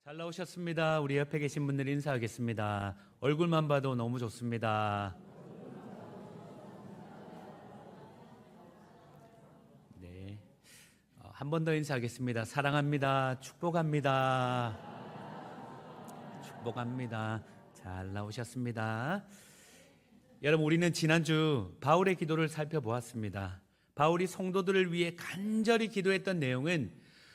잘 나오셨습니다. 우리 옆에 계신 분들 인사하겠습니다. 얼굴만 봐도 너무 좋습니다. 네, 한 번 더 인사하겠습니다. 사랑합니다. 축복합니다. 축복합니다. 잘 나오셨습니다. 여러분, 우리는 지난주 바울의 기도를 살펴보았습니다. 바울이 성도들을 위해 간절히 기도했던 내용은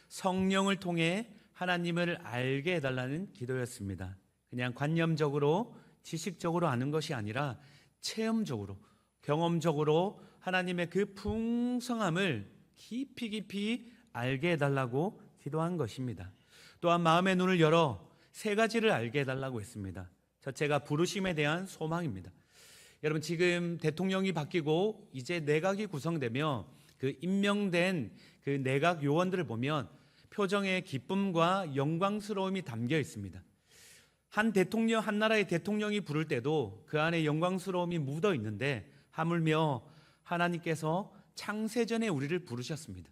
성령을 통해 하나님을 알게 해달라는 기도였습니다. 그냥 관념적으로 지식적으로 아는 것이 아니라 체험적으로 경험적으로 하나님의 그 풍성함을 깊이 알게 해달라고 기도한 것입니다. 또한 마음의 눈을 열어 세 가지를 알게 해달라고 했습니다. 첫째가 부르심에 대한 소망입니다. 여러분, 지금 대통령이 바뀌고 이제 내각이 구성되며 그 임명된 그 내각 요원들을 보면 표정에 기쁨과 영광스러움이 담겨 있습니다. 한 나라의 대통령이 부를 때도 그 안에 영광스러움이 묻어 있는데, 하물며 하나님께서 창세전에 우리를 부르셨습니다.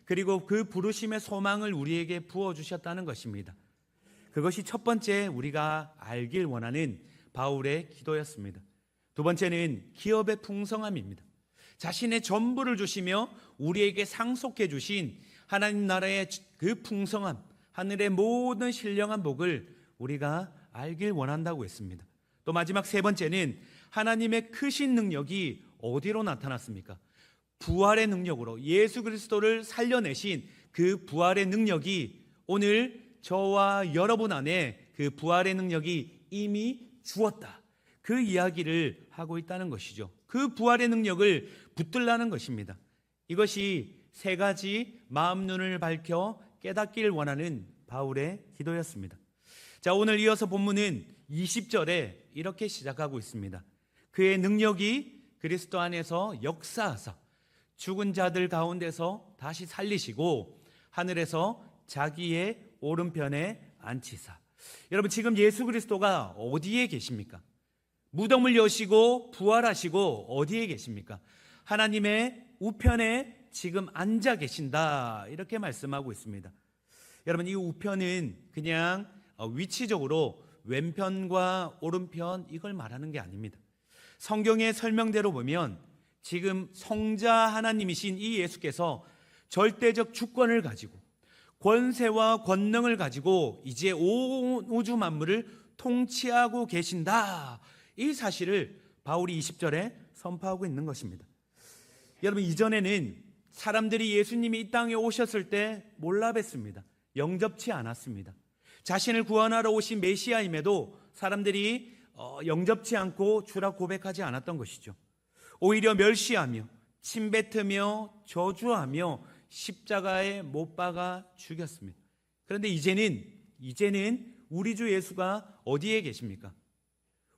그리고 그 부르심의 소망을 우리에게 부어주셨다는 것입니다. 그것이 첫 번째 우리가 알길 원하는 바울의 기도였습니다. 두 번째는 기업의 풍성함입니다. 자신의 전부를 주시며 우리에게 상속해 주신 하나님 나라의 그 풍성함, 하늘의 모든 신령한 복을 우리가 알길 원한다고 했습니다. 또 마지막 세 번째는 하나님의 크신 능력이 어디로 나타났습니까? 부활의 능력으로 예수 그리스도를 살려내신 그 부활의 능력이 오늘 저와 여러분 안에 그 부활의 능력이 이미 주었다, 그 이야기를 하고 있다는 것이죠. 그 부활의 능력을 붙들라는 것입니다. 이것이 세 가지 마음 눈을 밝혀 깨닫기를 원하는 바울의 기도였습니다. 자, 오늘 이어서 본문은 20절에 이렇게 시작하고 있습니다. 그의 능력이 그리스도 안에서 역사하사 죽은 자들 가운데서 다시 살리시고 하늘에서 자기의 오른편에 앉히사. 여러분, 지금 예수 그리스도가 어디에 계십니까? 무덤을 여시고 부활하시고 어디에 계십니까? 하나님의 우편에 지금 앉아 계신다, 이렇게 말씀하고 있습니다. 여러분, 이 우편은 그냥 위치적으로 왼편과 오른편 이걸 말하는 게 아닙니다. 성경의 설명대로 보면 지금 성자 하나님이신 이 예수께서 절대적 주권을 가지고 권세와 권능을 가지고 이제 온 우주 만물을 통치하고 계신다, 이 사실을 바울이 20절에 선포하고 있는 것입니다. 여러분, 이전에는 사람들이 예수님이 이 땅에 오셨을 때 몰라 뵀습니다. 영접치 않았습니다. 자신을 구원하러 오신 메시아임에도 사람들이 영접치 않고 주라 고백하지 않았던 것이죠. 오히려 멸시하며 침뱉으며 저주하며 십자가에 못 박아 죽였습니다. 그런데 이제는 우리 주 예수가 어디에 계십니까?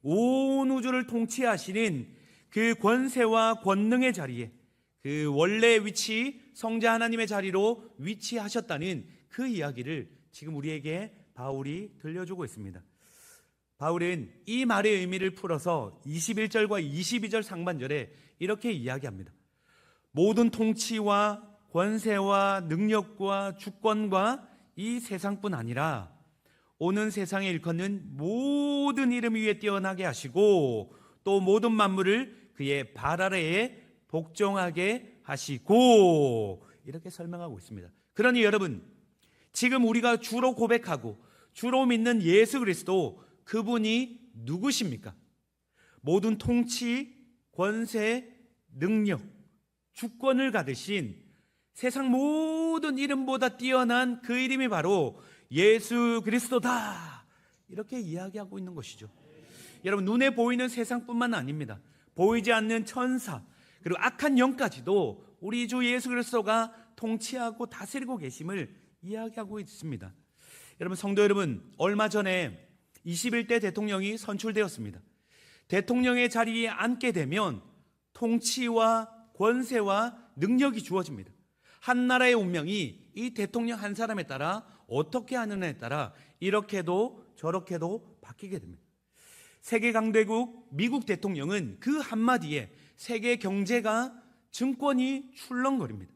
온 우주를 통치하시는 그 권세와 권능의 자리에, 그 원래 위치, 성자 하나님의 자리로 위치하셨다는 그 이야기를 지금 우리에게 바울이 들려주고 있습니다. 바울은 이 말의 의미를 풀어서 21절과 22절 상반절에 이렇게 이야기합니다. 모든 통치와 권세와 능력과 주권과 이 세상뿐 아니라 오는 세상에 일컫는 모든 이름 위에 뛰어나게 하시고 또 모든 만물을 그의 발 아래에 복종하게 하시고, 이렇게 설명하고 있습니다. 그러니 여러분, 지금 우리가 주로 고백하고 주로 믿는 예수 그리스도, 그분이 누구십니까? 모든 통치, 권세, 능력, 주권을 가지신 세상 모든 이름보다 뛰어난 그 이름이 바로 예수 그리스도다, 이렇게 이야기하고 있는 것이죠. 여러분, 눈에 보이는 세상뿐만 아닙니다. 보이지 않는 천사 그리고 악한 영까지도 우리 주 예수 그리스도가 통치하고 다스리고 계심을 이야기하고 있습니다. 여러분, 성도 여러분, 얼마 전에 21대 대통령이 선출되었습니다. 대통령의 자리에 앉게 되면 통치와 권세와 능력이 주어집니다. 한 나라의 운명이 이 대통령 한 사람에 따라 어떻게 하느냐에 따라 이렇게도 저렇게도 바뀌게 됩니다. 세계 강대국 미국 대통령은 그 한마디에 세계 경제가, 증권이 출렁거립니다.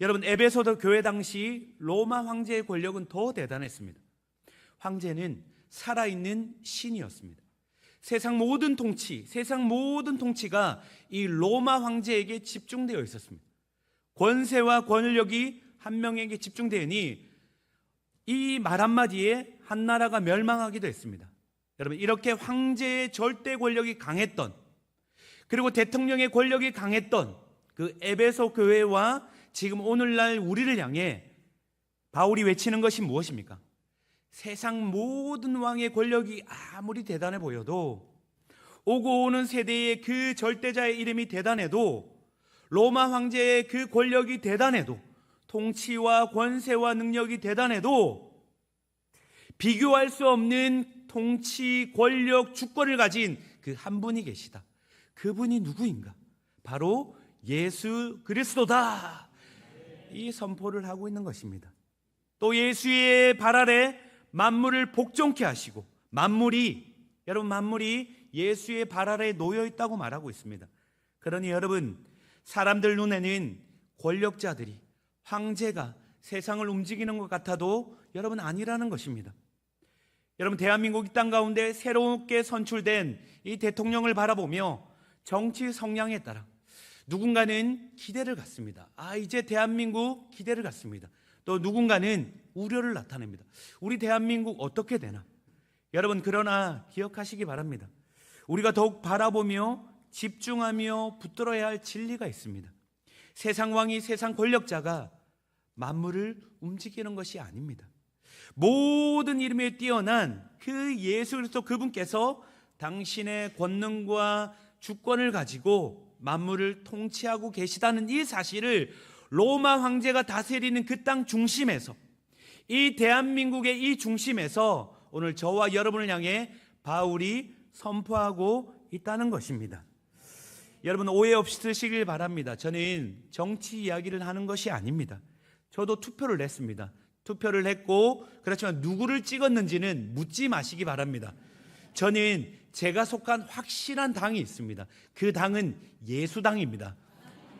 여러분, 에베소도 교회 당시 로마 황제의 권력은 더 대단했습니다. 황제는 살아있는 신이었습니다. 세상 모든 통치가 이 로마 황제에게 집중되어 있었습니다. 권세와 권력이 한 명에게 집중되니 이 말 한마디에 한 나라가 멸망하기도 했습니다. 여러분, 이렇게 황제의 절대 권력이 강했던, 그리고 대통령의 권력이 강했던 그 에베소 교회와 지금 오늘날 우리를 향해 바울이 외치는 것이 무엇입니까? 세상 모든 왕의 권력이 아무리 대단해 보여도, 오고 오는 세대의 그 절대자의 이름이 대단해도, 로마 황제의 그 권력이 대단해도, 통치와 권세와 능력이 대단해도 비교할 수 없는 통치, 권력, 주권을 가진 그 한 분이 계시다. 그분이 누구인가? 바로 예수 그리스도다. 이 선포를 하고 있는 것입니다. 또 예수의 발 아래 만물을 복종케 하시고, 만물이 예수의 발 아래에 놓여 있다고 말하고 있습니다. 그러니 여러분, 사람들 눈에는 권력자들이, 황제가 세상을 움직이는 것 같아도 여러분 아니라는 것입니다. 여러분, 대한민국 이 땅 가운데 새롭게 선출된 이 대통령을 바라보며 정치 성향에 따라 누군가는 기대를 갖습니다. 이제 대한민국 기대를 갖습니다. 또 누군가는 우려를 나타냅니다. 우리 대한민국 어떻게 되나? 여러분, 그러나 기억하시기 바랍니다. 우리가 더욱 바라보며 집중하며 붙들어야 할 진리가 있습니다. 세상 왕이, 세상 권력자가 만물을 움직이는 것이 아닙니다. 모든 이름에 뛰어난 그 예수 그리스도 그분께서 당신의 권능과 주권을 가지고 만물을 통치하고 계시다는 이 사실을 로마 황제가 다스리는 그 땅 중심에서, 이 대한민국의 이 중심에서 오늘 저와 여러분을 향해 바울이 선포하고 있다는 것입니다. 여러분, 오해 없으시길 바랍니다. 저는 정치 이야기를 하는 것이 아닙니다. 저도 투표를 냈습니다. 투표를 했고, 그렇지만 누구를 찍었는지는 묻지 마시기 바랍니다. 저는 제가 속한 확실한 당이 있습니다. 그 당은 예수당입니다.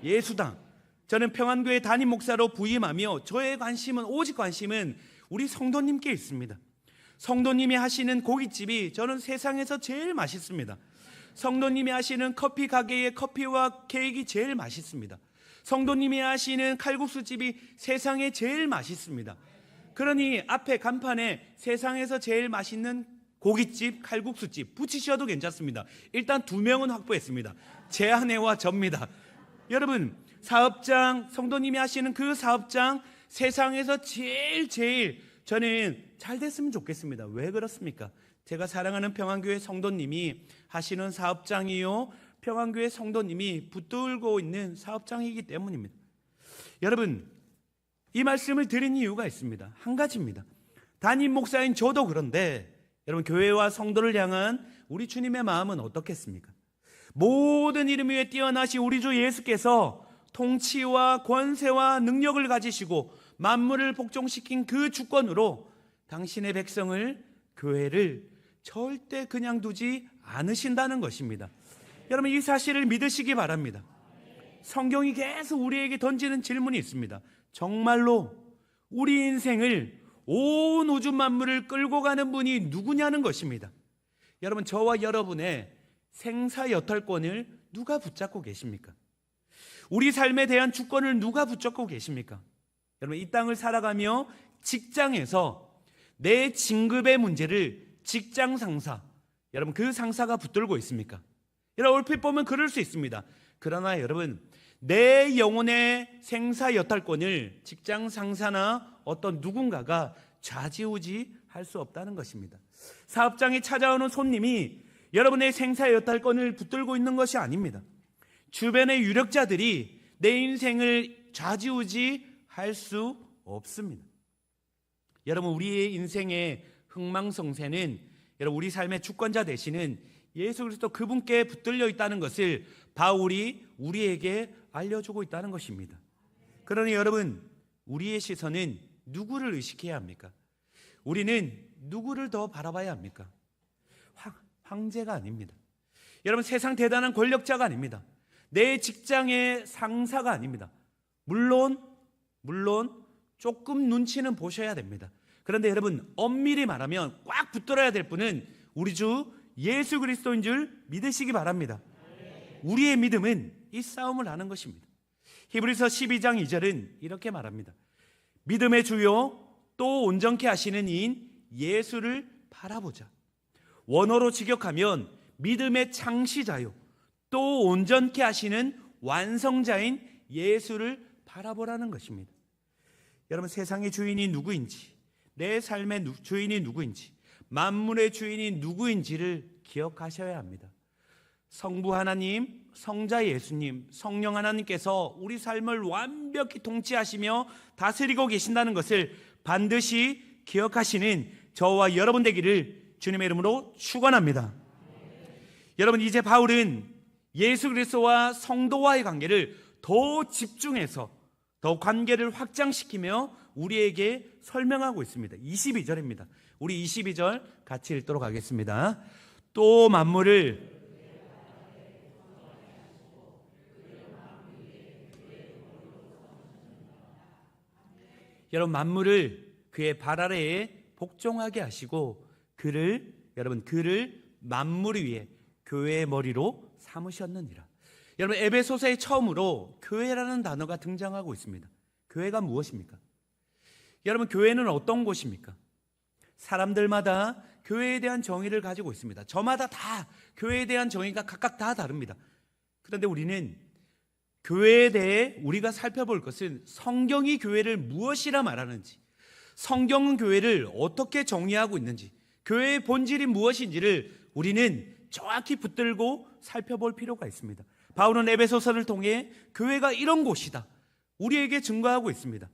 예수당. 저는 평안교회 담임 목사로 부임하며 저의 오직 관심은 우리 성도님께 있습니다. 성도님이 하시는 고깃집이 저는 세상에서 제일 맛있습니다. 성도님이 하시는 커피 가게의 커피와 케이크가 제일 맛있습니다. 성도님이 하시는 칼국수집이 세상에 제일 맛있습니다. 그러니 앞에 간판에 세상에서 제일 맛있는 고깃집, 칼국수집 붙이셔도 괜찮습니다. 일단 2명은 확보했습니다. 제 아내와 접니다. 여러분, 사업장, 성도님이 하시는 그 사업장 세상에서 제일 저는 잘 됐으면 좋겠습니다. 왜 그렇습니까? 제가 사랑하는 평안교회 성도님이 하시는 사업장이요, 평안교회 성도님이 붙들고 있는 사업장이기 때문입니다. 여러분, 이 말씀을 드린 이유가 있습니다. 한 가지입니다. 담임 목사인 저도 그런데 여러분, 교회와 성도를 향한 우리 주님의 마음은 어떻겠습니까? 모든 이름 위에 뛰어나신 우리 주 예수께서 통치와 권세와 능력을 가지시고 만물을 복종시킨 그 주권으로 당신의 백성을, 교회를 절대 그냥 두지 않으신다는 것입니다. 여러분, 이 사실을 믿으시기 바랍니다. 성경이 계속 우리에게 던지는 질문이 있습니다. 정말로 우리 인생을, 온 우주 만물을 끌고 가는 분이 누구냐는 것입니다. 여러분, 저와 여러분의 생사여탈권을 누가 붙잡고 계십니까? 우리 삶에 대한 주권을 누가 붙잡고 계십니까? 여러분, 이 땅을 살아가며 직장에서 내 진급의 문제를 직장 상사, 여러분 그 상사가 붙들고 있습니까? 여러분, 얼핏 보면 그럴 수 있습니다. 그러나 여러분, 내 영혼의 생사여탈권을 직장 상사나 어떤 누군가가 좌지우지할 수 없다는 것입니다. 사업장에 찾아오는 손님이 여러분의 생사여탈권을 붙들고 있는 것이 아닙니다. 주변의 유력자들이 내 인생을 좌지우지할 수 없습니다. 여러분, 우리의 인생의 흥망성쇠는, 여러분 우리 삶의 주권자 되시는 예수 그리스도 그분께 붙들려 있다는 것을 바울이 우리에게 알려주고 있다는 것입니다. 그러니 여러분, 우리의 시선은 누구를 의식해야 합니까? 우리는 누구를 더 바라봐야 합니까? 황제가 아닙니다. 여러분, 세상 대단한 권력자가 아닙니다. 내 직장의 상사가 아닙니다. 물론 조금 눈치는 보셔야 됩니다. 그런데 여러분, 엄밀히 말하면 꽉 붙들어야 될 분은 우리 주 예수 그리스도인 줄 믿으시기 바랍니다. 우리의 믿음은 이 싸움을 하는 것입니다. 히브리서 12장 2절은 이렇게 말합니다. 믿음의 주요 또 온전케 하시는 이인 예수를 바라보자. 원어로 직역하면 믿음의 창시자요 또 온전케 하시는 완성자인 예수를 바라보라는 것입니다. 여러분, 세상의 주인이 누구인지, 내 삶의 주인이 누구인지, 만물의 주인이 누구인지를 기억하셔야 합니다. 성부 하나님, 성자 예수님, 성령 하나님께서 우리 삶을 완벽히 통치하시며 다스리고 계신다는 것을 반드시 기억하시는 저와 여러분 되기를 주님의 이름으로 축원합니다. 여러분, 이제 바울은 예수 그리스도와 성도와의 관계를 더 집중해서 더 관계를 확장시키며 우리에게 설명하고 있습니다. 22절입니다. 우리 22절 같이 읽도록 하겠습니다. 또 만물을 여러분, 만물을 그의 발 아래에 복종하게 하시고 그를 만물 위에 교회의 머리로 삼으셨느니라. 여러분, 에베소서에 처음으로 교회라는 단어가 등장하고 있습니다. 교회가 무엇입니까? 여러분, 교회는 어떤 곳입니까? 사람들마다 교회에 대한 정의를 가지고 있습니다. 저마다 다 교회에 대한 정의가 각각 다 다릅니다. 그런데 우리는 교회에 대해 우리가 살펴볼 것은 성경이 교회를 무엇이라 말하는지, 성경은 교회를 어떻게 정의하고 있는지, 교회의 본질이 무엇인지를 우리는 정확히 붙들고 살펴볼 필요가 있습니다. 바울은 에베소서를 통해 교회가 이런 곳이다 우리에게 증거하고 있습니다.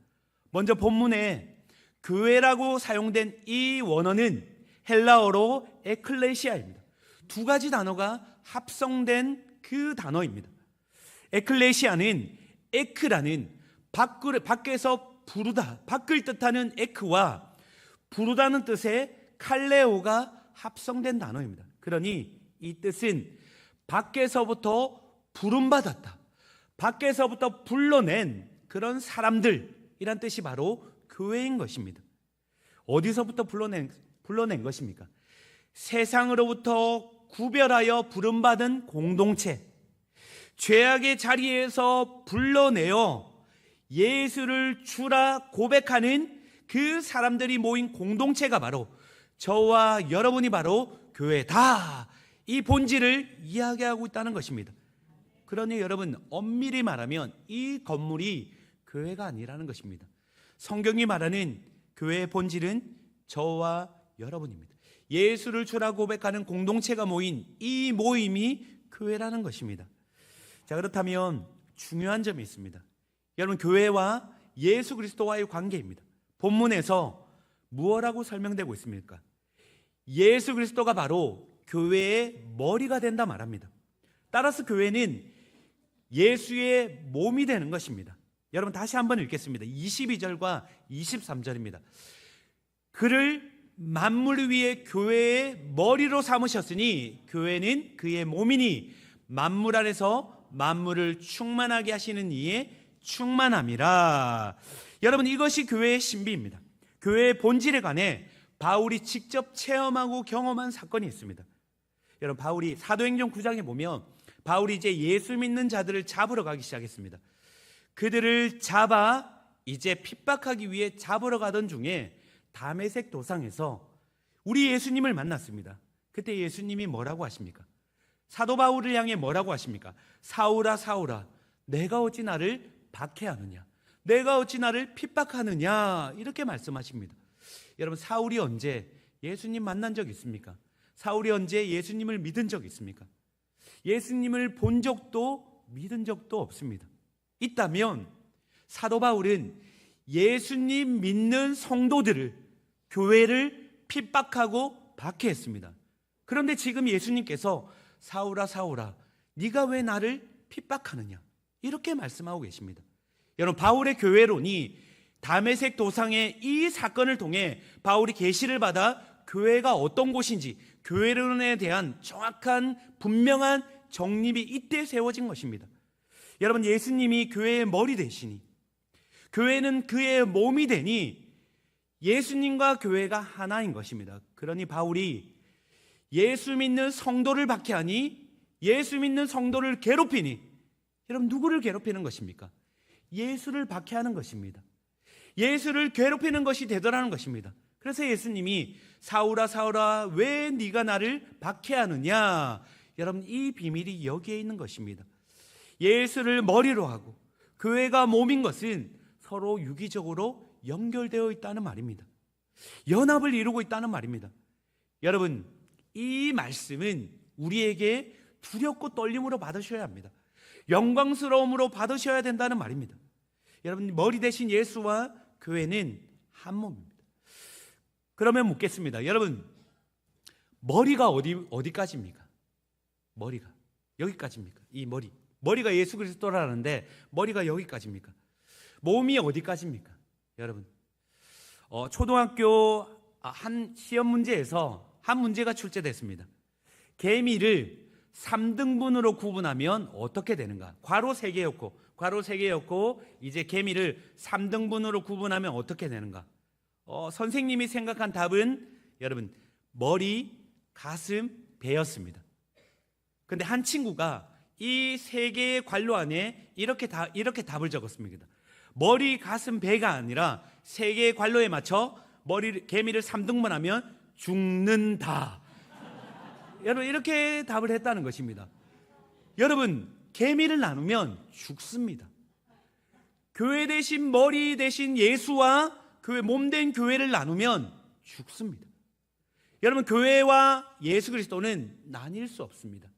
먼저 본문에 교회라고 사용된 이 원어는 헬라어로 에클레시아입니다. 두 가지 단어가 합성된 그 단어입니다. 에클레시아는 에크라는 밖에서 부르다, 밖을 뜻하는 에크와 부르다는 뜻의 칼레오가 합성된 단어입니다. 그러니 이 뜻은 밖에서부터 부름받았다, 밖에서부터 불러낸 그런 사람들이란 뜻이 바로 교회인 것입니다. 어디서부터 불러낸 것입니까? 세상으로부터 구별하여 부름받은 공동체, 죄악의 자리에서 불러내어 예수를 주라 고백하는 그 사람들이 모인 공동체가 바로 저와 여러분이 바로 교회다, 이 본질을 이야기하고 있다는 것입니다. 그러니 여러분, 엄밀히 말하면 이 건물이 교회가 아니라는 것입니다. 성경이 말하는 교회의 본질은 저와 여러분입니다. 예수를 주라 고백하는 공동체가 모인 이 모임이 교회라는 것입니다. 자, 그렇다면 중요한 점이 있습니다. 여러분, 교회와 예수 그리스도와의 관계입니다. 본문에서 무엇라고 설명되고 있습니까? 예수 그리스도가 바로 교회의 머리가 된다 말합니다. 따라서 교회는 예수의 몸이 되는 것입니다. 여러분, 다시 한번 읽겠습니다. 22절과 23절입니다. 그를 만물 위에 교회의 머리로 삼으셨으니 교회는 그의 몸이니 만물 안에서 만물을 충만하게 하시는 이의 충만함이라. 여러분, 이것이 교회의 신비입니다. 교회의 본질에 관해 바울이 직접 체험하고 경험한 사건이 있습니다. 여러분, 바울이 사도행전 9장에 보면 바울이 이제 예수 믿는 자들을 잡으러 가기 시작했습니다. 그들을 잡아 이제 핍박하기 위해 잡으러 가던 중에 다메섹 도상에서 우리 예수님을 만났습니다. 그때 예수님이 뭐라고 하십니까? 사도 바울을 향해 뭐라고 하십니까? 사울아 사울아, 내가 어찌 나를 박해하느냐, 내가 어찌 나를 핍박하느냐, 이렇게 말씀하십니다. 여러분, 사울이 언제 예수님 만난 적 있습니까? 사울이 언제 예수님을 믿은 적 있습니까? 예수님을 본 적도 믿은 적도 없습니다. 있다면 사도 바울은 예수님 믿는 성도들을, 교회를 핍박하고 박해했습니다. 그런데 지금 예수님께서 사울아 사울아, 네가 왜 나를 핍박하느냐, 이렇게 말씀하고 계십니다. 여러분, 바울의 교회론이 다메섹 도상의 이 사건을 통해 바울이 계시를 받아 교회가 어떤 곳인지, 교회론에 대한 정확한 분명한 정립이 이때 세워진 것입니다. 여러분, 예수님이 교회의 머리 되시니, 교회는 그의 몸이 되니 예수님과 교회가 하나인 것입니다. 그러니 바울이 예수 믿는 성도를 박해하니, 예수 믿는 성도를 괴롭히니, 여러분 누구를 괴롭히는 것입니까? 예수를 박해하는 것입니다. 예수를 괴롭히는 것이 되더라는 것입니다. 그래서 예수님이 사울아 사울아 왜 네가 나를 박해하느냐, 여러분 이 비밀이 여기에 있는 것입니다. 예수를 머리로 하고 교회가 몸인 것은 서로 유기적으로 연결되어 있다는 말입니다. 연합을 이루고 있다는 말입니다. 여러분 이 말씀은 우리에게 두렵고 떨림으로 받으셔야 합니다. 영광스러움으로 받으셔야 된다는 말입니다. 여러분 머리 대신 예수와 교회는 한 몸입니다. 그러면 묻겠습니다. 여러분 머리가 어디까지입니까? 머리가 여기까지입니까? 이 머리가 예수 그리스도라는데 머리가 여기까지입니까? 몸이 어디까지입니까? 여러분 초등학교 한 시험 문제에서 한 문제가 출제됐습니다. 개미를 3등분으로 구분하면 어떻게 되는가? 괄호 3개였고 이제 개미를 3등분으로 구분하면 어떻게 되는가? 선생님이 생각한 답은 여러분 머리, 가슴, 배였습니다. 근데 한 친구가 이 3개의 괄호 안에 이렇게 답을 적었습니다. 머리, 가슴, 배가 아니라 3개의 괄호에 맞춰 개미를 3등분하면 죽는다. 여러분 이렇게 답을 했다는 것입니다. 여러분 개미를 나누면 죽습니다. 교회 대신 머리 대신 예수와 교회 몸된 교회를 나누면 죽습니다. 여러분 교회와 예수 그리스도는 나뉠 수 없습니다.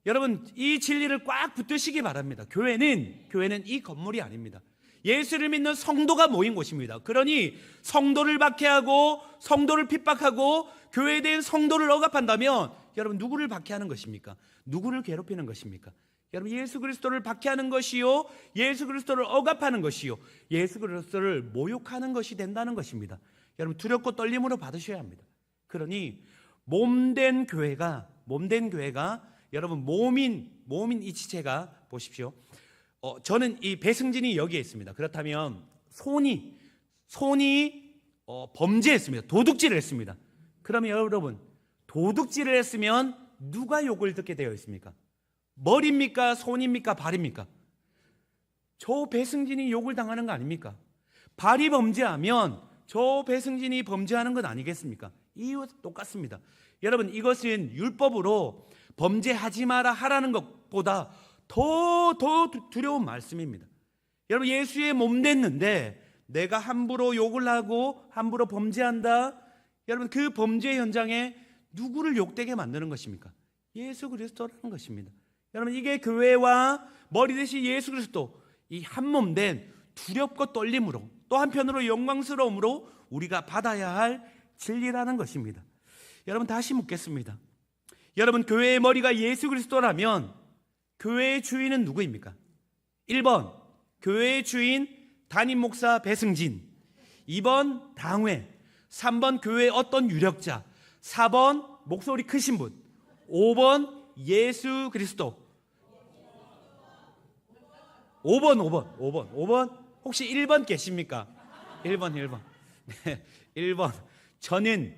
여러분 이 진리를 꽉 붙드시기 바랍니다. 교회는 이 건물이 아닙니다. 예수를 믿는 성도가 모인 곳입니다. 그러니 성도를 박해하고 성도를 핍박하고 교회에 대한 성도를 억압한다면 여러분 누구를 박해하는 것입니까? 누구를 괴롭히는 것입니까? 여러분 예수 그리스도를 박해하는 것이요, 예수 그리스도를 억압하는 것이요, 예수 그리스도를 모욕하는 것이 된다는 것입니다. 여러분 두렵고 떨림으로 받으셔야 합니다. 그러니 몸된 교회가 여러분 몸인 이 지체가 보십시오. 저는 이 배승진이 여기에 있습니다. 그렇다면 손이 범죄했습니다. 도둑질을 했습니다. 그러면 여러분 도둑질을 했으면 누가 욕을 듣게 되어 있습니까? 머리입니까? 손입니까? 발입니까? 저 배승진이 욕을 당하는 거 아닙니까? 발이 범죄하면 저 배승진이 범죄하는 것 아니겠습니까? 이와 똑같습니다. 여러분 이것은 율법으로 범죄하지 마라 하라는 것보다 더 두려운 말씀입니다. 여러분 예수의 몸 됐는데 내가 함부로 욕을 하고 함부로 범죄한다. 여러분 그 범죄 현장에 누구를 욕되게 만드는 것입니까? 예수 그리스도라는 것입니다. 여러분 이게 교회와 머리 대신 예수 그리스도 이 한 몸 된 두렵고 떨림으로 또 한편으로 영광스러움으로 우리가 받아야 할 진리라는 것입니다. 여러분 다시 묻겠습니다. 여러분 교회의 머리가 예수 그리스도라면 교회의 주인은 누구입니까? 1번 교회의 주인 담임 목사 배승진, 2번 당회, 3번 교회의 어떤 유력자, 4번 목소리 크신 분, 5번 예수 그리스도. 5번 혹시 1번 계십니까? 1번 네, 1번 저는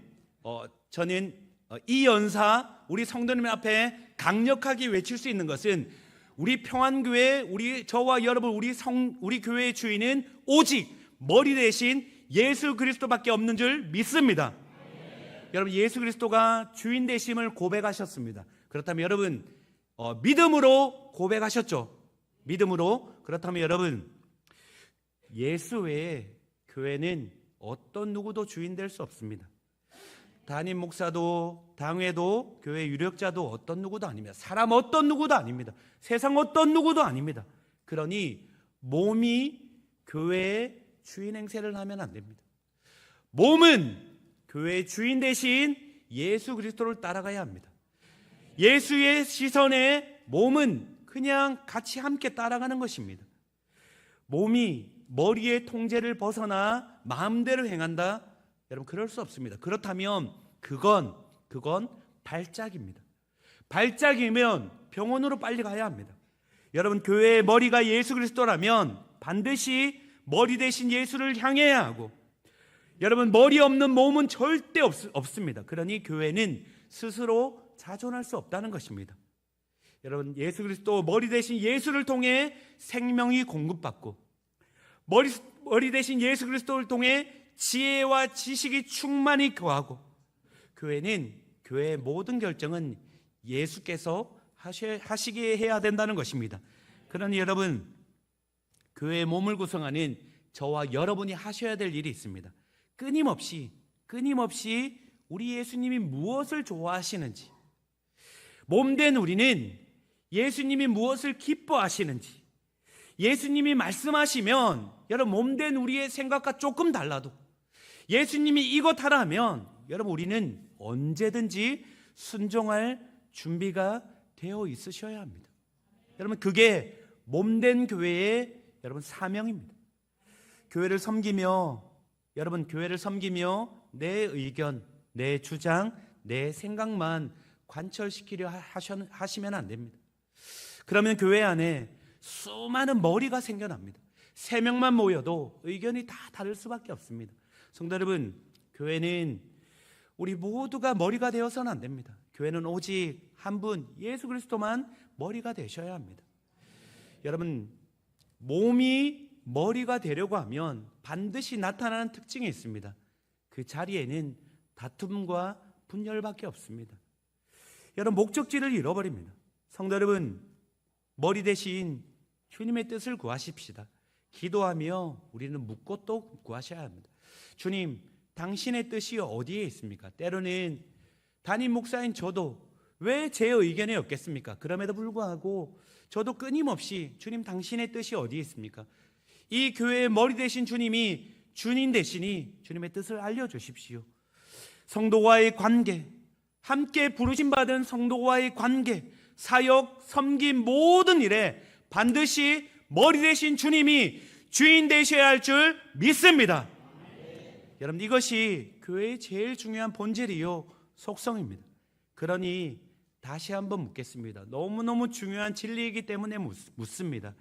이 연사 우리 성도님 앞에 강력하게 외칠 수 있는 것은 우리 평안교회 저와 여러분 우리 교회의 주인은 오직 머리 대신 예수 그리스도밖에 없는 줄 믿습니다. 여러분 예수 그리스도가 주인 되심을 고백하셨습니다. 그렇다면 여러분 믿음으로 고백하셨죠? 믿음으로. 그렇다면 여러분 예수 외에 교회는 어떤 누구도 주인 될 수 없습니다. 담임 목사도 당회도 교회 유력자도 어떤 누구도 아닙니다. 사람 어떤 누구도 아닙니다. 세상 어떤 누구도 아닙니다. 그러니 몸이 교회의 주인 행세를 하면 안 됩니다. 몸은 교회의 주인 대신 예수 그리스도를 따라가야 합니다. 예수의 시선에 몸은 그냥 같이 함께 따라가는 것입니다. 몸이 머리의 통제를 벗어나 마음대로 행한다? 여러분 그럴 수 없습니다. 그렇다면 그건 발작입니다. 발작이면 병원으로 빨리 가야 합니다. 여러분 교회의 머리가 예수 그리스도라면 반드시 머리 대신 예수를 향해야 하고 여러분, 머리 없는 몸은 절대 없습니다. 그러니 교회는 스스로 자존할 수 없다는 것입니다. 여러분, 예수 그리스도 머리 대신 예수를 통해 생명이 공급받고, 머리 대신 예수 그리스도를 통해 지혜와 지식이 충만히 거하고, 교회의 모든 결정은 예수께서 하시게 해야 된다는 것입니다. 그러니 여러분, 교회의 몸을 구성하는 저와 여러분이 하셔야 될 일이 있습니다. 끊임없이 우리 예수님이 무엇을 좋아하시는지, 몸된 우리는 예수님이 무엇을 기뻐하시는지, 예수님이 말씀하시면 여러분, 몸된 우리의 생각과 조금 달라도 예수님이 이것 하라 하면 여러분, 우리는 언제든지 순종할 준비가 되어 있으셔야 합니다. 여러분, 그게 몸된 교회의 여러분 사명입니다. 교회를 섬기며 내 의견, 내 주장, 내 생각만 관철시키려 하시면 안 됩니다. 그러면 교회 안에 수많은 머리가 생겨납니다. 3명만 모여도 의견이 다 다를 수밖에 없습니다. 성도 여러분, 교회는 우리 모두가 머리가 되어서는 안 됩니다. 교회는 오직 한 분, 예수 그리스도만 머리가 되셔야 합니다. 여러분, 몸이 머리가 되려고 하면 반드시 나타나는 특징이 있습니다. 그 자리에는 다툼과 분열밖에 없습니다. 여러분, 목적지를 잃어버립니다. 성도 여러분, 머리 대신 주님의 뜻을 구하십시다. 기도하며 우리는 묻고 또 구하셔야 합니다. 주님, 당신의 뜻이 어디에 있습니까? 때로는 담임 목사인 저도 왜 제 의견이 없겠습니까? 그럼에도 불구하고 저도 끊임없이 주님, 당신의 뜻이 어디에 있습니까? 이 교회의 머리 되신 주님이 주님 대신이 주님의 뜻을 알려주십시오. 성도와의 관계, 함께 부르심받은 성도와의 관계, 사역, 섬김 모든 일에 반드시 머리 되신 주님이 주인 되셔야 할 줄 믿습니다. 여러분, 이것이 교회의 제일 중요한 본질이요 속성입니다. 그러니 다시 한번 묻겠습니다. 너무너무 중요한 진리이기 때문에 묻습니다.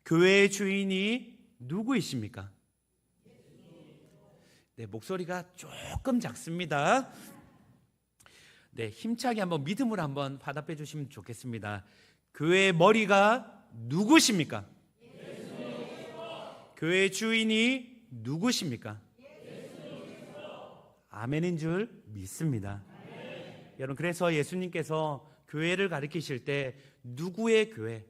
교회의 주인이 누구이십니까? 네, 목소리가 조금 작습니다. 네, 힘차게 한번 믿음으로 한번 화답해 주시면 좋겠습니다. 교회의 머리가 누구십니까? 교회의 주인이 누구십니까? 아멘인 줄 믿습니다. 여러분, 그래서 예수님께서 교회를 가리키실 때 누구의 교회,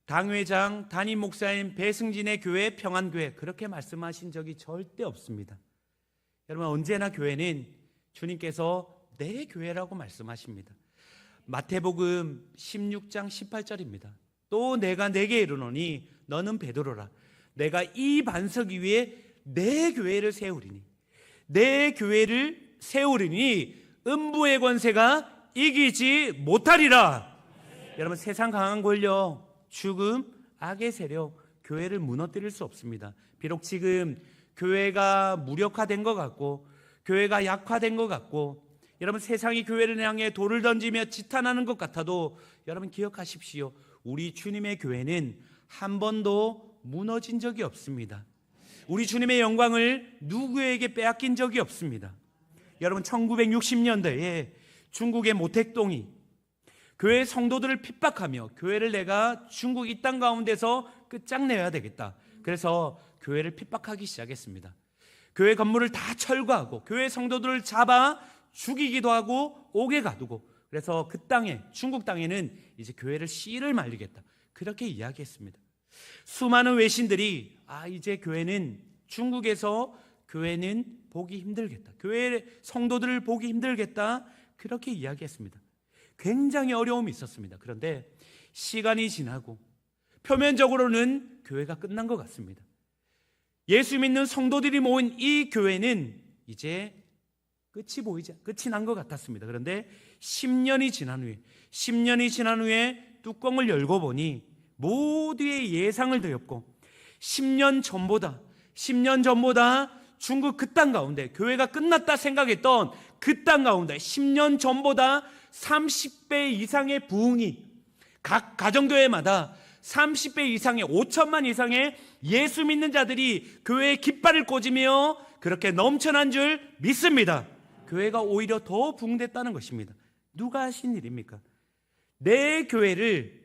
당회장, 담임 목사인 배승진의 교회, 평안교회 그렇게 말씀하신 적이 절대 없습니다. 여러분, 언제나 교회는 주님께서 내 교회라고 말씀하십니다. 마태복음 16장 18절입니다. 또 내가 네게 이르노니 너는 베드로라. 내가 이 반석 위에 내 교회를 세우리니, 내 교회를 세우리니 음부의 권세가 이기지 못하리라. 여러분, 세상 강한 권력, 죽음, 악의 세력, 교회를 무너뜨릴 수 없습니다. 비록 지금 교회가 무력화된 것 같고, 교회가 약화된 것 같고, 여러분, 세상이 교회를 향해 돌을 던지며 지탄하는 것 같아도 여러분 기억하십시오. 우리 주님의 교회는 한 번도 무너진 적이 없습니다. 우리 주님의 영광을 누구에게 빼앗긴 적이 없습니다. 여러분, 1960년대에 중국의 모택동이 교회 성도들을 핍박하며 교회를 내가 중국 이 땅 가운데서 끝장내야 되겠다. 그래서 교회를 핍박하기 시작했습니다. 교회 건물을 다 철거하고 교회 성도들을 잡아 죽이기도 하고 옥에 가두고, 그래서 그 땅에, 중국 땅에는 이제 교회를 씨를 말리겠다, 그렇게 이야기했습니다. 수많은 외신들이 이제 교회는, 중국에서 교회는 보기 힘들겠다, 교회 성도들을 보기 힘들겠다, 그렇게 이야기했습니다. 굉장히 어려움이 있었습니다. 그런데 시간이 지나고 표면적으로는 교회가 끝난 것 같습니다. 예수 믿는 성도들이 모인 이 교회는 이제 끝이 난 것 같았습니다. 그런데 10년이 지난 후에 뚜껑을 열고 보니 모두의 예상을 뒤엎고 10년 전보다 중국 그 땅 가운데 교회가 끝났다 생각했던 그 땅 가운데 10년 전보다 30배 이상의 부흥이 각 가정교회마다 30배 이상의 5천만 이상의 예수 믿는 자들이 교회에 깃발을 꽂으며 그렇게 넘쳐난 줄 믿습니다. 교회가 오히려 더 붕댔다는 것입니다. 누가 하신 일입니까? 내 교회를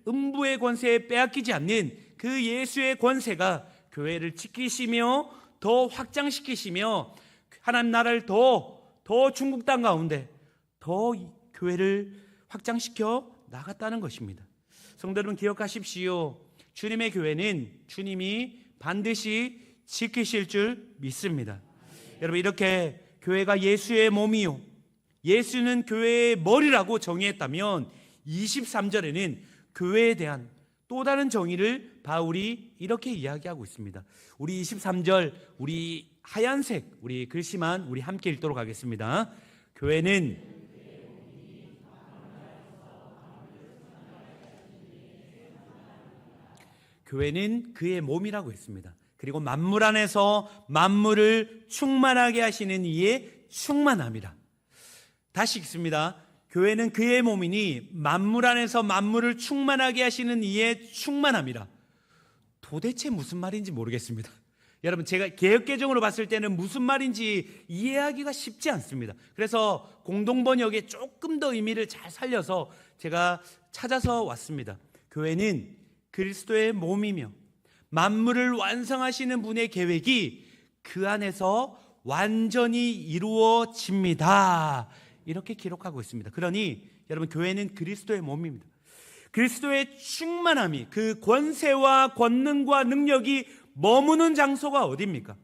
음부의 권세에 빼앗기지 않는 그 예수의 권세가 교회를 지키시며 더 확장시키시며 하나님 나라를 더 중국 땅 가운데 더 교회를 확장시켜 나갔다는 것입니다. 성도 여러분, 기억하십시오. 주님의 교회는 주님이 반드시 지키실 줄 믿습니다. 여러분, 이렇게 교회가 예수의 몸이요, 예수는 교회의 머리라고 정의했다면 23절에는 교회에 대한 또 다른 정의를 바울이 이렇게 이야기하고 있습니다. 우리 23절, 우리 하얀색 우리 글씨만 우리 함께 읽도록 하겠습니다. 교회는 그의 몸이라고 했습니다. 그리고 만물 안에서 만물을 충만하게 하시는 이의 충만함이라. 다시 읽습니다. 교회는 그의 몸이니 만물 안에서 만물을 충만하게 하시는 이의 충만함이라. 도대체 무슨 말인지 모르겠습니다. 여러분, 제가 개역개정으로 봤을 때는 무슨 말인지 이해하기가 쉽지 않습니다. 그래서 공동번역에 조금 더 의미를 잘 살려서 제가 찾아서 왔습니다. 교회는 그리스도의 몸이며 만물을 완성하시는 분의 계획이 그 안에서 완전히 이루어집니다. 이렇게 기록하고 있습니다. 그러니 여러분, 교회는 그리스도의 몸입니다. 그리스도의 충만함이, 그 권세와 권능과 능력이 머무는 장소가 어디입니까?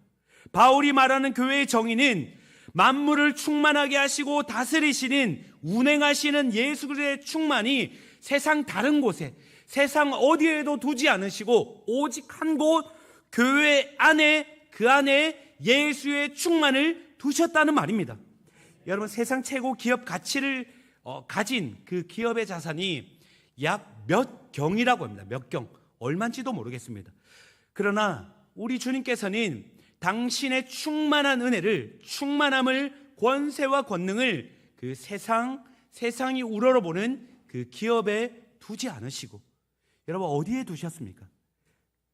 바울이 말하는 교회의 정의는 만물을 충만하게 하시고 다스리시는, 운행하시는 예수 그리스도의 충만이 세상 다른 곳에, 세상 어디에도 두지 않으시고 오직 한 곳, 교회 안에, 그 안에 예수의 충만을 두셨다는 말입니다. 여러분, 세상 최고 기업 가치를 가진 그 기업의 자산이 약 몇 경이라고 합니다. 몇 경, 얼마인지도 모르겠습니다. 그러나 우리 주님께서는 당신의 충만한 은혜를, 충만함을, 권세와 권능을 그 세상이 우러러보는 그 기업에 두지 않으시고, 여러분, 어디에 두셨습니까?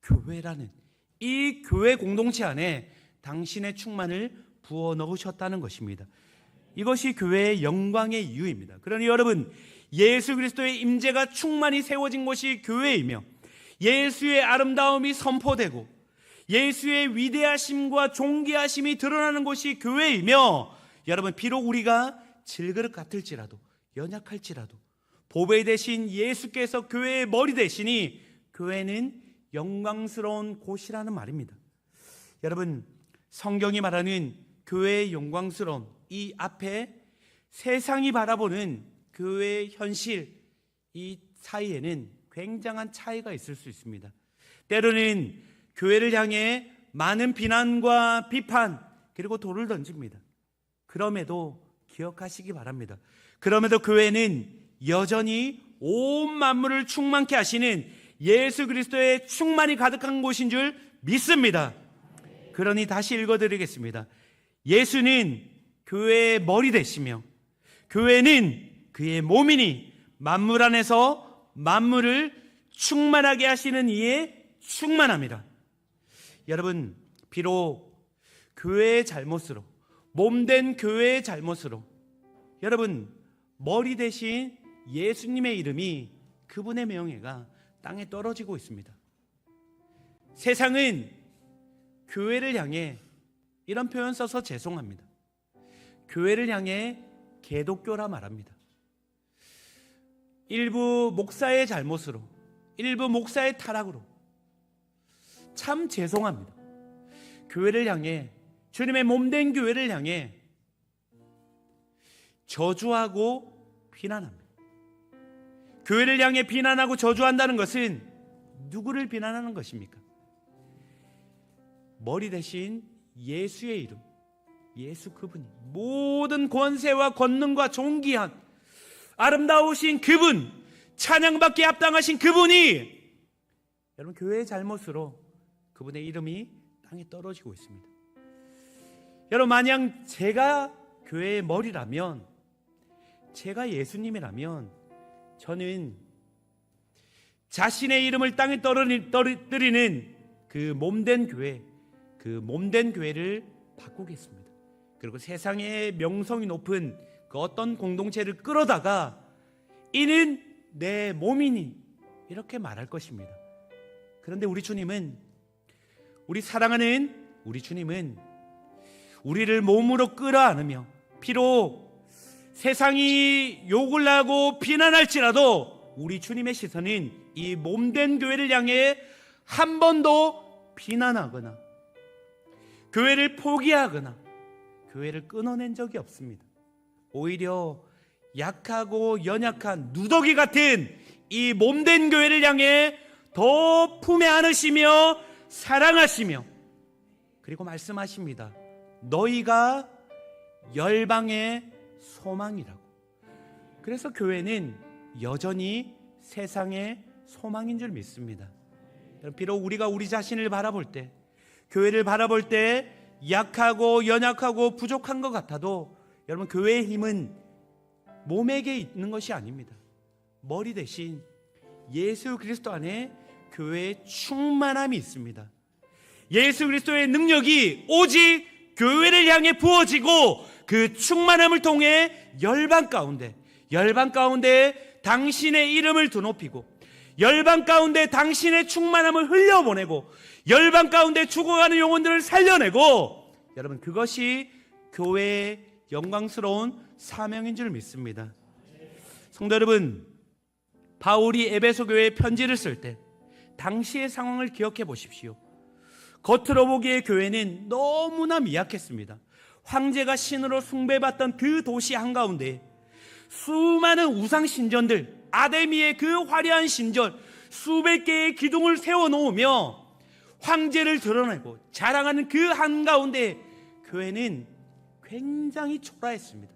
교회라는 이 교회 공동체 안에 당신의 충만을 부어 넣으셨다는 것입니다. 이것이 교회의 영광의 이유입니다. 그러니 여러분, 예수 그리스도의 임재가 충만히 세워진 곳이 교회이며 예수의 아름다움이 선포되고 예수의 위대하심과 존귀하심이 드러나는 곳이 교회이며, 여러분, 비록 우리가 질그릇 같을지라도, 연약할지라도 보배 대신 예수께서 교회의 머리 되시니 교회는 영광스러운 곳이라는 말입니다. 여러분, 성경이 말하는 교회의 영광스러움, 이 앞에 세상이 바라보는 교회의 현실, 이 사이에는 굉장한 차이가 있을 수 있습니다. 때로는 교회를 향해 많은 비난과 비판, 그리고 돌을 던집니다. 그럼에도 기억하시기 바랍니다. 그럼에도 교회는 여전히 온 만물을 충만케 하시는 예수 그리스도의 충만이 가득한 곳인 줄 믿습니다. 그러니 다시 읽어드리겠습니다. 예수는 교회의 머리 되시며 교회는 그의 몸이니 만물 안에서 만물을 충만하게 하시는 이의 충만함이라. 여러분, 비록 교회의 잘못으로, 몸된 교회의 잘못으로 여러분, 머리 대신 예수님의 이름이, 그분의 명예가 땅에 떨어지고 있습니다. 세상은 교회를 향해 이런 표현 써서 죄송합니다. 교회를 향해 개독교라 말합니다. 일부 목사의 잘못으로, 일부 목사의 타락으로 참 죄송합니다. 교회를 향해, 주님의 몸된 교회를 향해 저주하고 비난합니다. 교회를 향해 비난하고 저주한다는 것은 누구를 비난하는 것입니까? 머리 대신 예수의 이름, 예수 그분이, 모든 권세와 권능과 존귀한 아름다우신 그분, 찬양받기에 합당하신 그분이, 여러분, 교회의 잘못으로 그분의 이름이 땅에 떨어지고 있습니다. 여러분, 만약 제가 교회의 머리라면, 제가 예수님이라면, 저는 자신의 이름을 땅에 떨어뜨리는 그 몸된 교회, 그 몸된 교회를 바꾸겠습니다. 그리고 세상의 명성이 높은 그 어떤 공동체를 끌어다가 이는 내 몸이니 이렇게 말할 것입니다. 그런데 우리 주님은, 우리 사랑하는 우리 주님은 우리를 몸으로 끌어안으며 비록 세상이 욕을 하고 비난할지라도 우리 주님의 시선은 이 몸된 교회를 향해 한 번도 비난하거나 교회를 포기하거나 교회를 끊어낸 적이 없습니다. 오히려 약하고 연약한 누더기 같은 이 몸된 교회를 향해 더 품에 안으시며 사랑하시며 그리고 말씀하십니다. 너희가 열방의 소망이라고. 그래서 교회는 여전히 세상의 소망인 줄 믿습니다. 비록 우리가 우리 자신을 바라볼 때, 교회를 바라볼 때 약하고 연약하고 부족한 것 같아도 여러분, 교회의 힘은 몸에게 있는 것이 아닙니다. 머리 대신 예수 그리스도 안에 교회의 충만함이 있습니다. 예수 그리스도의 능력이 오직 교회를 향해 부어지고 그 충만함을 통해 열방 가운데 당신의 이름을 드높이고 열방 가운데 당신의 충만함을 흘려보내고 열방 가운데 죽어가는 영혼들을 살려내고, 여러분, 그것이 교회의 영광스러운 사명인 줄 믿습니다. 성도 여러분, 바울이 에베소 교회에 편지를 쓸 때 당시의 상황을 기억해 보십시오. 겉으로 보기에 교회는 너무나 미약했습니다. 황제가 신으로 숭배받던 그 도시 한가운데 수많은 우상 신전들, 아데미의 그 화려한 신전, 수백 개의 기둥을 세워놓으며 황제를 드러내고 자랑하는 그 한가운데 교회는 굉장히 초라했습니다.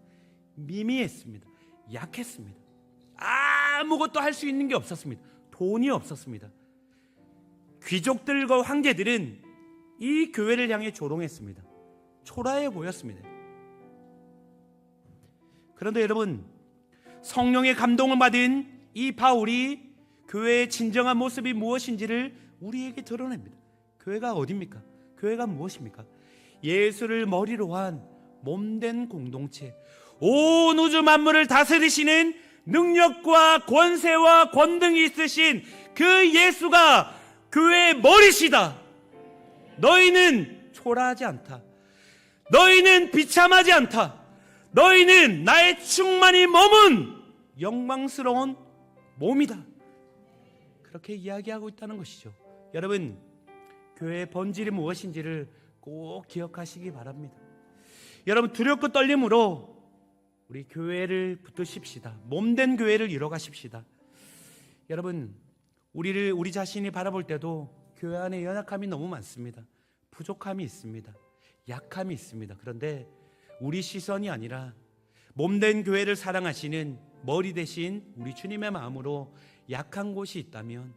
미미했습니다. 약했습니다. 아무것도 할 수 있는 게 없었습니다. 돈이 없었습니다. 귀족들과 황제들은 이 교회를 향해 조롱했습니다. 초라해 보였습니다. 그런데 여러분, 성령의 감동을 받은 이 바울이 교회의 진정한 모습이 무엇인지를 우리에게 드러냅니다. 교회가 어디입니까? 교회가 무엇입니까? 예수를 머리로 한 몸된 공동체, 온 우주 만물을 다스리시는 능력과 권세와 권능이 있으신 그 예수가 교회의 머리시다. 너희는 초라하지 않다. 너희는 비참하지 않다. 너희는 나의 충만히 머문 영광스러운 몸이다. 그렇게 이야기하고 있다는 것이죠. 여러분, 교회의 본질이 무엇인지를 꼭 기억하시기 바랍니다. 여러분, 두렵고 떨림으로 우리 교회를 붙드십시다. 몸된 교회를 이뤄가십시다. 여러분, 우리 자신이 바라볼 때도 교회 안에 연약함이 너무 많습니다. 부족함이 있습니다. 약함이 있습니다. 그런데 우리 시선이 아니라 몸된 교회를 사랑하시는 머리 대신 우리 주님의 마음으로 약한 곳이 있다면,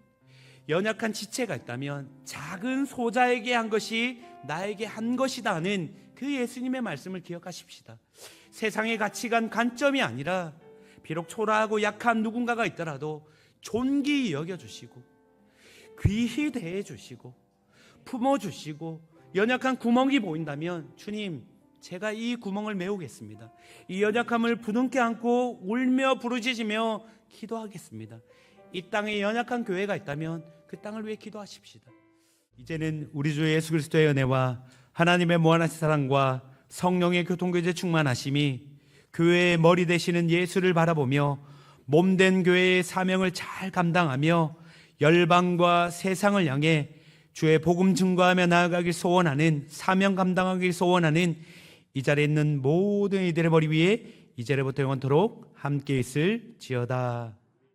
연약한 지체가 있다면 작은 소자에게 한 것이 나에게 한 것이다 하는 그 예수님의 말씀을 기억하십시다. 세상의 가치관 관점이 아니라 비록 초라하고 약한 누군가가 있더라도 존귀히 여겨주시고 귀히 대해주시고 품어주시고, 연약한 구멍이 보인다면 주님, 제가 이 구멍을 메우겠습니다. 이 연약함을 부둥켜 안고 울며 부르짖으며 기도하겠습니다. 이 땅에 연약한 교회가 있다면 그 땅을 위해 기도하십시다. 이제는 우리 주 예수 그리스도의 은혜와 하나님의 무한하신 사랑과 성령의 교통교제 충만하심이 교회의 머리 되시는 예수를 바라보며 몸된 교회의 사명을 잘 감당하며 열방과 세상을 향해 주의 복음 증거하며 나아가길 소원하는, 사명 감당하길 소원하는 이 자리에 있는 모든 이들의 머리 위에 이제부터 영원토록 함께 있을지어다.